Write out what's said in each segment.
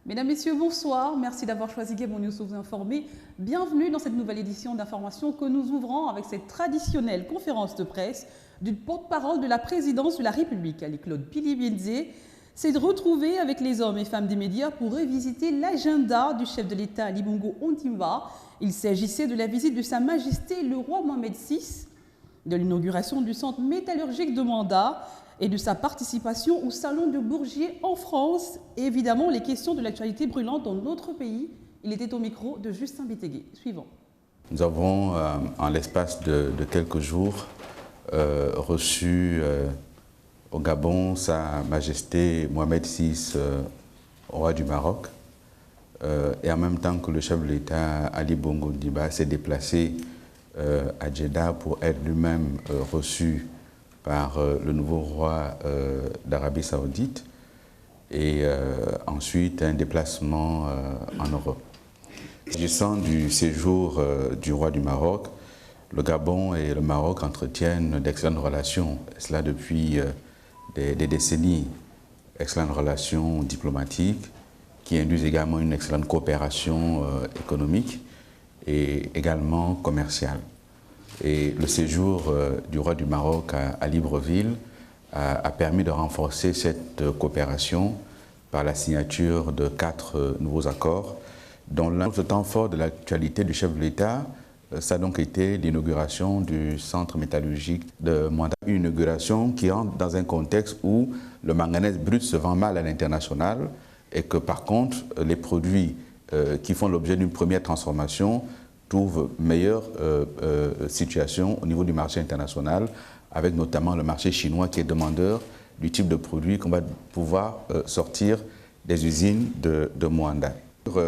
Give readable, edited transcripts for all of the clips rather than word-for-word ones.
Mesdames, Messieurs, bonsoir. Merci d'avoir choisi Gabon News pour vous informer. Bienvenue dans cette nouvelle édition d'information que nous ouvrons avec cette traditionnelle conférence de presse du porte-parole de la présidence de la République, Ali-Claude Pili-Bienzé. C'est de retrouver avec les hommes et femmes des médias pour revisiter l'agenda du chef de l'État Ali Bongo Ondimba. Il s'agissait de la visite de Sa Majesté le roi Mohamed VI, de l'inauguration du centre métallurgique de Manda et de sa participation au Salon de Bourgier en France. Et évidemment, les questions de l'actualité brûlante dans notre pays. Il était au micro de Justin Bétégué. Suivant. Nous avons, en l'espace de quelques jours, reçu au Gabon Sa Majesté Mohamed VI, roi du Maroc, et en même temps que le chef de l'État Ali Bongo Ondimba s'est déplacé à Jeddah pour être lui-même reçu par le nouveau roi d'Arabie Saoudite, et ensuite un déplacement en Europe. S'agissant du séjour du roi du Maroc, le Gabon et le Maroc entretiennent d'excellentes relations, cela depuis des décennies, excellentes relations diplomatiques qui induisent également une excellente coopération économique et également commerciale. Et le séjour du roi du Maroc à Libreville a permis de renforcer cette coopération par la signature de 4 nouveaux accords, dont l'un des temps forts de l'actualité du chef de l'État, ça a donc été l'inauguration du centre métallurgique de Manda. Une inauguration qui entre dans un contexte où le manganèse brut se vend mal à l'international et que par contre les produits qui font l'objet d'une première transformation trouvent meilleure situation au niveau du marché international, avec notamment le marché chinois qui est demandeur du type de produits qu'on va pouvoir sortir des usines de Moanda. Sur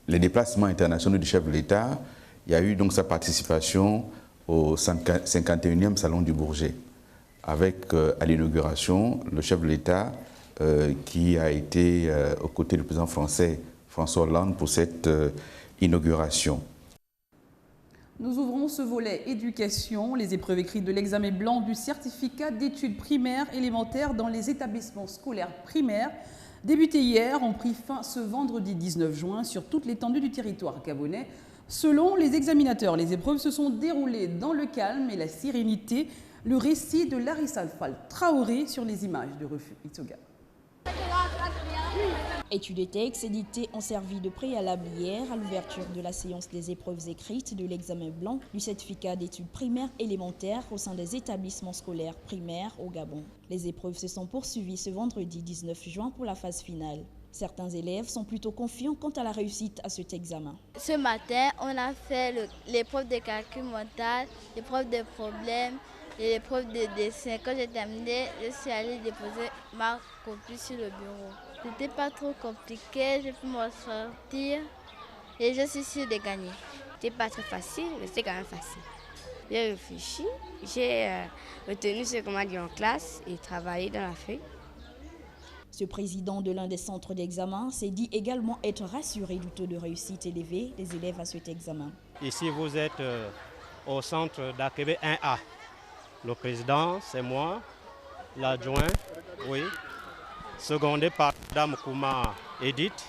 les déplacements internationaux du chef de l'État, il y a eu donc sa participation au 51e Salon du Bourget, avec à l'inauguration le chef de l'État qui a été aux côtés du président français François Hollande pour cette inauguration. Nous ouvrons ce volet éducation. Les épreuves écrites de l'examen blanc du certificat d'études primaires élémentaires dans les établissements scolaires primaires débutés hier ont pris fin ce vendredi 19 juin sur toute l'étendue du territoire gabonais. Selon les examinateurs, les épreuves se sont déroulées dans le calme et la sérénité. Le récit de Larissa Fall Traoré sur les images de Refus Itsoga. Études et textes édités ont servi de préalable hier à l'ouverture de la séance des épreuves écrites de l'examen blanc du certificat d'études primaires élémentaires au sein des établissements scolaires primaires au Gabon. Les épreuves se sont poursuivies ce vendredi 19 juin pour la phase finale. Certains élèves sont plutôt confiants quant à la réussite à cet examen. Ce matin, on a fait l'épreuve de calcul mental, l'épreuve de problèmes et l'épreuve de dessin. Quand j'ai terminé, je suis allée déposer ma copie sur le bureau. C'était pas trop compliqué, j'ai pu m'en sortir et je suis sûre de gagner. C'était pas très facile, mais c'était quand même facile. J'ai réfléchi, j'ai retenu ce qu'on m'a dit en classe et travaillé dans la feuille. Ce président de l'un des centres d'examen s'est dit également être rassuré du taux de réussite élevé des élèves à cet examen. Ici, vous êtes au centre d'Akebe 1A. Le président, c'est moi, l'adjoint, oui, secondé par Mme Kouma Edith.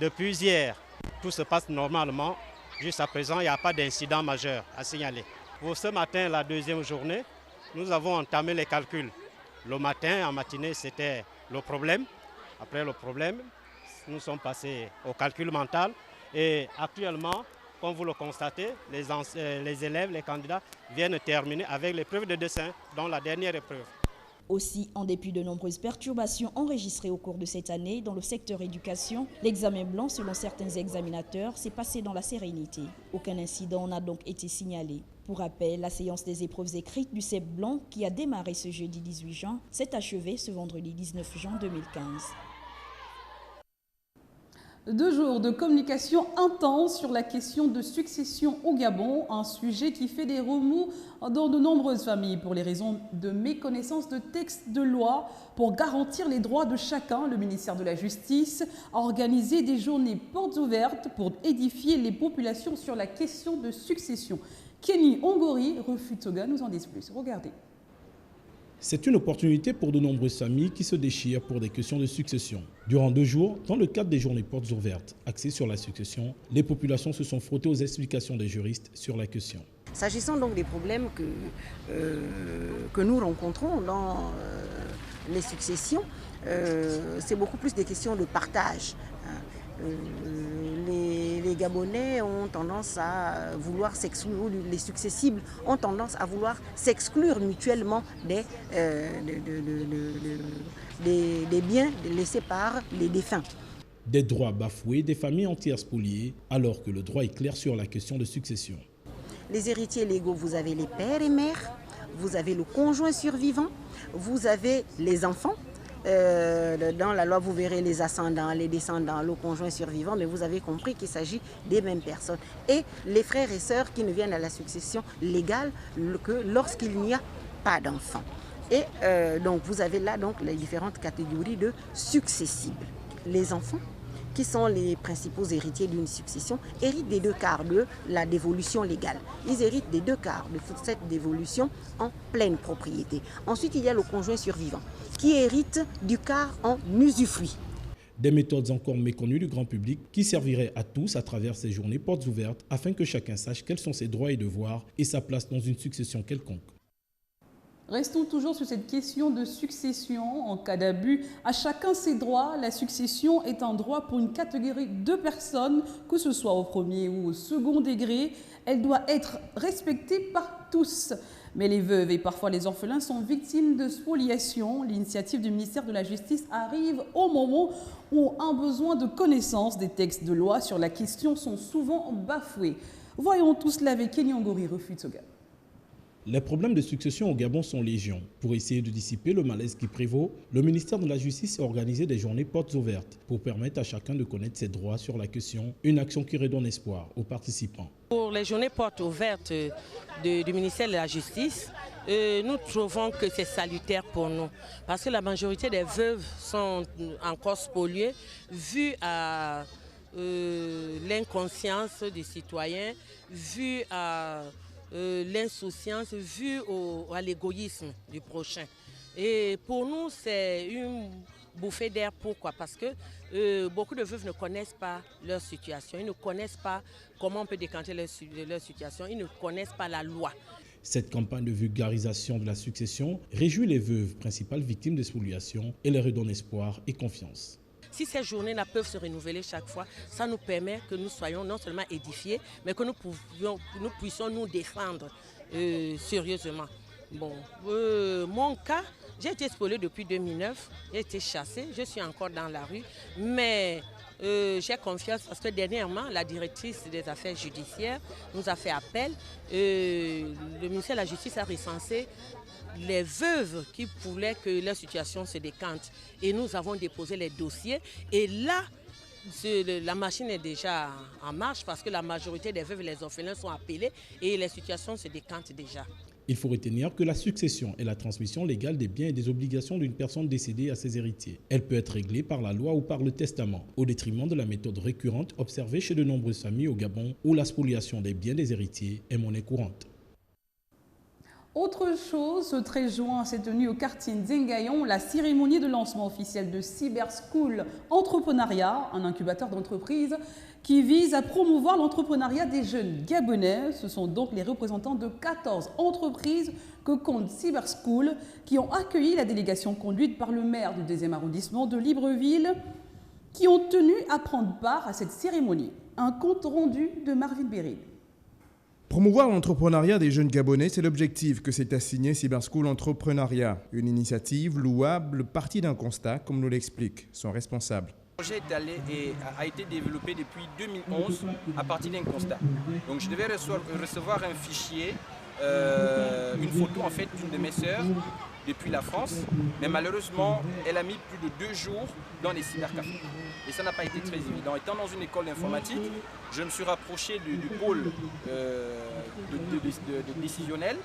Depuis hier, tout se passe normalement. Jusqu'à présent, il n'y a pas d'incident majeur à signaler. Pour ce matin, la deuxième journée, nous avons entamé les calculs. Le matin, en matinée, c'était le problème. Après le problème, nous sommes passés au calcul mental. Et actuellement, comme vous le constatez, les élèves, les candidats viennent terminer avec l'épreuve de dessin, dont la dernière épreuve. Aussi, en dépit de nombreuses perturbations enregistrées au cours de cette année dans le secteur éducation, l'examen blanc, selon certains examinateurs, s'est passé dans la sérénité. Aucun incident n'a donc été signalé. Pour rappel, la séance des épreuves écrites du CEP blanc, qui a démarré ce jeudi 18 juin, s'est achevée ce vendredi 19 juin 2015. 2 jours de communication intense sur la question de succession au Gabon, un sujet qui fait des remous dans de nombreuses familles pour les raisons de méconnaissance de textes de loi. Pour garantir les droits de chacun, le ministère de la Justice a organisé des journées portes ouvertes pour édifier les populations sur la question de succession. Kenny Ongori, Refus Toga, nous en dit plus. Regardez. C'est une opportunité pour de nombreuses familles qui se déchirent pour des questions de succession. Durant 2 jours, dans le cadre des journées portes ouvertes axées sur la succession, les populations se sont frottées aux explications des juristes sur la question. S'agissant donc des problèmes que nous rencontrons dans les successions, c'est beaucoup plus des questions de partage. Les Gabonais ont tendance à vouloir s'exclure, ou les successibles ont tendance à vouloir s'exclure mutuellement des biens laissés par les défunts. Des droits bafoués, des familles entières spoliées, alors que le droit est clair sur la question de succession. Les héritiers légaux, vous avez les pères et mères, vous avez le conjoint survivant, vous avez les enfants. Dans la loi, vous verrez les ascendants, les descendants, le conjoint survivant, mais vous avez compris qu'il s'agit des mêmes personnes. Et les frères et sœurs qui ne viennent à la succession légale que lorsqu'il n'y a pas d'enfants. Et donc vous avez là donc les différentes catégories de successibles. Les enfants, qui sont les principaux héritiers d'une succession, héritent des 2/4 de la dévolution légale. Ils héritent des 2/4 de toute cette dévolution en pleine propriété. Ensuite, il y a le conjoint survivant, qui hérite du quart en usufruit. Des méthodes encore méconnues du grand public qui serviraient à tous à travers ces journées portes ouvertes afin que chacun sache quels sont ses droits et devoirs et sa place dans une succession quelconque. Restons toujours sur cette question de succession. En cas d'abus, à chacun ses droits. La succession est un droit pour une catégorie de personnes, que ce soit au premier ou au second degré. Elle doit être respectée par tous. Mais les veuves et parfois les orphelins sont victimes de spoliation. L'initiative du ministère de la Justice arrive au moment où un besoin de connaissance des textes de loi sur la question sont souvent bafoués. Voyons tout cela avec Kenyangori Refutsoga. Les problèmes de succession au Gabon sont légion. Pour essayer de dissiper le malaise qui prévaut, le ministère de la Justice a organisé des journées portes ouvertes pour permettre à chacun de connaître ses droits sur la question, une action qui redonne espoir aux participants. Pour les journées portes ouvertes du ministère de la Justice, nous trouvons que c'est salutaire pour nous parce que la majorité des veuves sont encore spoliées vu à l'inconscience des citoyens, vu à l'insouciance, vu à l'égoïsme du prochain. Et pour nous, c'est une bouffée d'air. Pourquoi? Parce que beaucoup de veuves ne connaissent pas leur situation, ils ne connaissent pas comment on peut décanter leur situation, ils ne connaissent pas la loi. Cette campagne de vulgarisation de la succession réjouit les veuves principales victimes de spoliation et leur redonne espoir et confiance. Si ces journées-là peuvent se renouveler chaque fois, ça nous permet que nous soyons non seulement édifiés, mais que nous puissions nous défendre sérieusement. Bon, mon cas, j'ai été spoliée depuis 2009, j'ai été chassée, je suis encore dans la rue, mais j'ai confiance parce que dernièrement, la directrice des affaires judiciaires nous a fait appel. Le ministère de la Justice a recensé les veuves qui voulaient que leur situation se décante. Et nous avons déposé les dossiers. Et là, la machine est déjà en marche parce que la majorité des veuves et les orphelins sont appelés et les situations se décantent déjà. Il faut retenir que la succession est la transmission légale des biens et des obligations d'une personne décédée à ses héritiers. Elle peut être réglée par la loi ou par le testament, au détriment de la méthode récurrente observée chez de nombreuses familles au Gabon où la spoliation des biens des héritiers est monnaie courante. Autre chose, ce 13 juin s'est tenue au quartier Nzengayon la cérémonie de lancement officiel de Cyber School Entrepreneuriat, un incubateur d'entreprise qui vise à promouvoir l'entrepreneuriat des jeunes Gabonais. Ce sont donc les représentants de 14 entreprises que compte Cyber School qui ont accueilli la délégation conduite par le maire du 2e arrondissement de Libreville qui ont tenu à prendre part à cette cérémonie. Un compte rendu de Marvin Beryl. Promouvoir l'entrepreneuriat des jeunes Gabonais, c'est l'objectif que s'est assigné Cyber School Entrepreneuriat. Une initiative louable partie d'un constat, comme nous l'explique son responsable. Le projet a été développé depuis 2011 à partir d'un constat. Donc je devais recevoir un fichier, une photo en fait d'une de mes sœurs depuis la France, mais malheureusement elle a mis plus de 2 jours dans les cybercafés. Et ça n'a pas été très évident. Étant dans une école d'informatique, je me suis rapproché du pôle décisionnel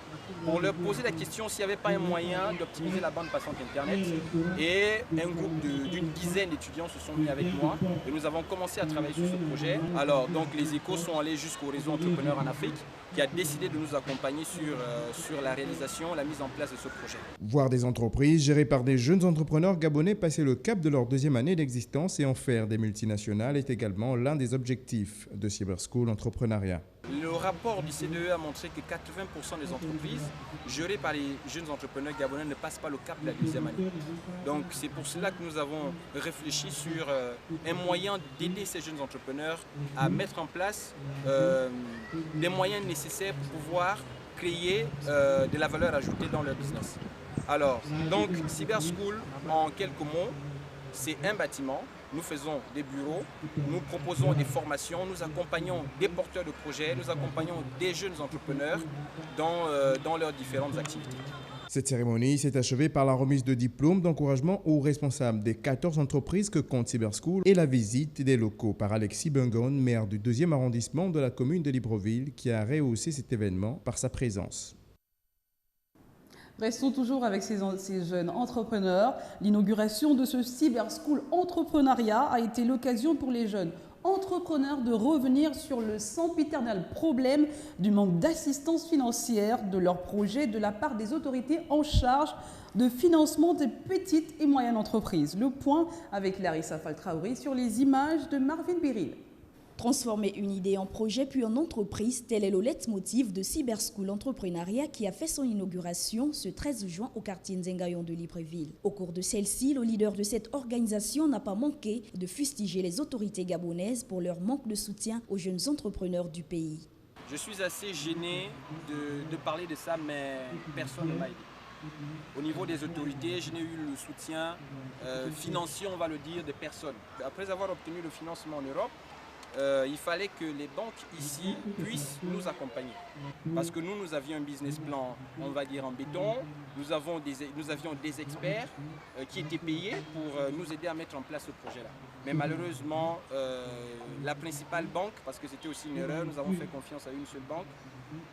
pour leur poser la question s'il n'y avait pas un moyen d'optimiser la bande passante Internet. Et un groupe d'une dizaine d'étudiants se sont mis avec moi et nous avons commencé à travailler sur ce projet. Alors donc les échos sont allés jusqu'au réseau entrepreneur en Afrique qui a décidé de nous accompagner sur la réalisation, la mise en place de ce projet. Voir des entreprises gérées par des jeunes entrepreneurs gabonais passer le cap de leur deuxième année d'existence et en faire des multinationales est également l'un des objectifs de Cyberschool Entrepreneuriat. Le rapport du CDE a montré que 80% des entreprises gérées par les jeunes entrepreneurs gabonais ne passent pas le cap de la deuxième année. Donc c'est pour cela que nous avons réfléchi sur un moyen d'aider ces jeunes entrepreneurs à mettre en place des moyens nécessaires pour pouvoir créer de la valeur ajoutée dans leur business. Alors, donc Cyberschool, en quelques mots, c'est un bâtiment. Nous faisons des bureaux, nous proposons des formations, nous accompagnons des porteurs de projets, nous accompagnons des jeunes entrepreneurs dans leurs différentes activités. Cette cérémonie s'est achevée par la remise de diplômes d'encouragement aux responsables des 14 entreprises que compte Cyberschool et la visite des locaux par Alexis Bengon, maire du 2e arrondissement de la commune de Libreville, qui a rehaussé cet événement par sa présence. Restons toujours avec ces jeunes entrepreneurs. L'inauguration de ce Cyberschool Entrepreneuriat a été l'occasion pour les jeunes entrepreneurs de revenir sur le sempiternel problème du manque d'assistance financière de leurs projets de la part des autorités en charge de financement des petites et moyennes entreprises. Le point avec Larissa Faltraouri sur les images de Marvin Biril. Transformer une idée en projet puis en entreprise, tel est le leitmotiv de Cyberschool Entrepreneuriat qui a fait son inauguration ce 13 juin au quartier Nzengayon de Libreville. Au cours de celle-ci, le leader de cette organisation n'a pas manqué de fustiger les autorités gabonaises pour leur manque de soutien aux jeunes entrepreneurs du pays. Je suis assez gêné de parler de ça, mais personne ne m'a aidé. Au niveau des autorités, je n'ai eu le soutien financier, on va le dire, de personne. Après avoir obtenu le financement en Europe, il fallait que les banques ici puissent nous accompagner. Parce que nous avions un business plan, on va dire en béton, nous avions des experts qui étaient payés pour nous aider à mettre en place ce projet-là. Mais malheureusement, la principale banque, parce que c'était aussi une erreur, nous avons fait confiance à une seule banque,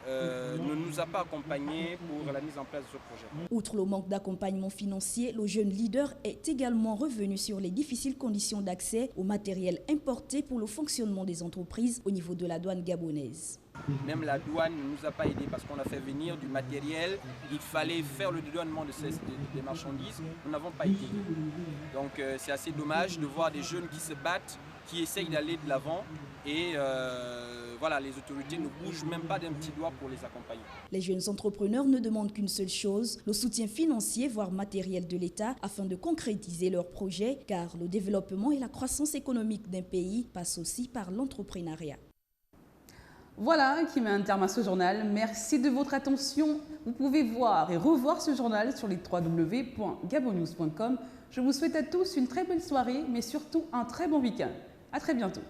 ne nous a pas accompagnés pour la mise en place de ce projet. Outre le manque d'accompagnement financier, le jeune leader est également revenu sur les difficiles conditions d'accès au matériel importé pour le fonctionnement des entreprises au niveau de la douane gabonaise. Même la douane ne nous a pas aidés parce qu'on a fait venir du matériel, il fallait faire le dédouanement des marchandises, nous n'avons pas été aidés. Donc c'est assez dommage de voir des jeunes qui se battent, qui essayent d'aller de l'avant et voilà, les autorités ne bougent même pas d'un petit doigt pour les accompagner. Les jeunes entrepreneurs ne demandent qu'une seule chose, le soutien financier, voire matériel de l'État, afin de concrétiser leurs projets, car le développement et la croissance économique d'un pays passent aussi par l'entrepreneuriat. Voilà qui met un terme à ce journal. Merci de votre attention. Vous pouvez voir et revoir ce journal sur les www.gabonnews.com. Je vous souhaite à tous une très belle soirée, mais surtout un très bon week-end. À très bientôt.